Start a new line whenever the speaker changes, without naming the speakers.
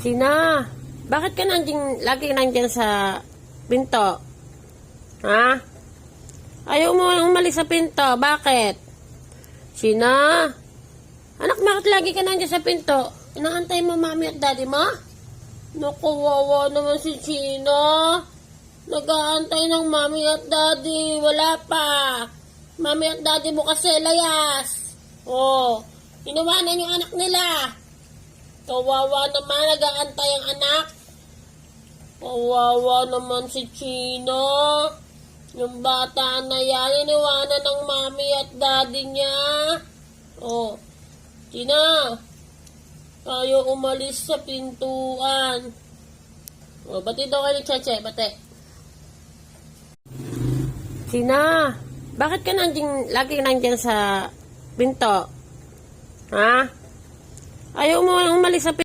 Sina, bakit ka lagi nandiyan sa pinto? Ha? Ayaw mo umalis sa pinto, bakit? Sina, anak, bakit lagi ka nandiyan sa pinto? Inaantay mo mami at daddy mo? Naku, wawa naman si Sina. Nag-aantay ng mami at daddy, wala pa. Mami at daddy mo kasi layas. Oh, inuwanan yung anak nila. Kawawa naman, nag-aantay ang anak. Kawawa naman si Chino. Yung bata na yan, iniwanan ng mami at daddy niya. Oh, Chino, tayo umalis sa pintuan. Oh, bati daw kayo ni Cheche, bati. China, bakit ka lagi nandiyan sa pinto? Ha? Ayaw mo umalis sa pinto.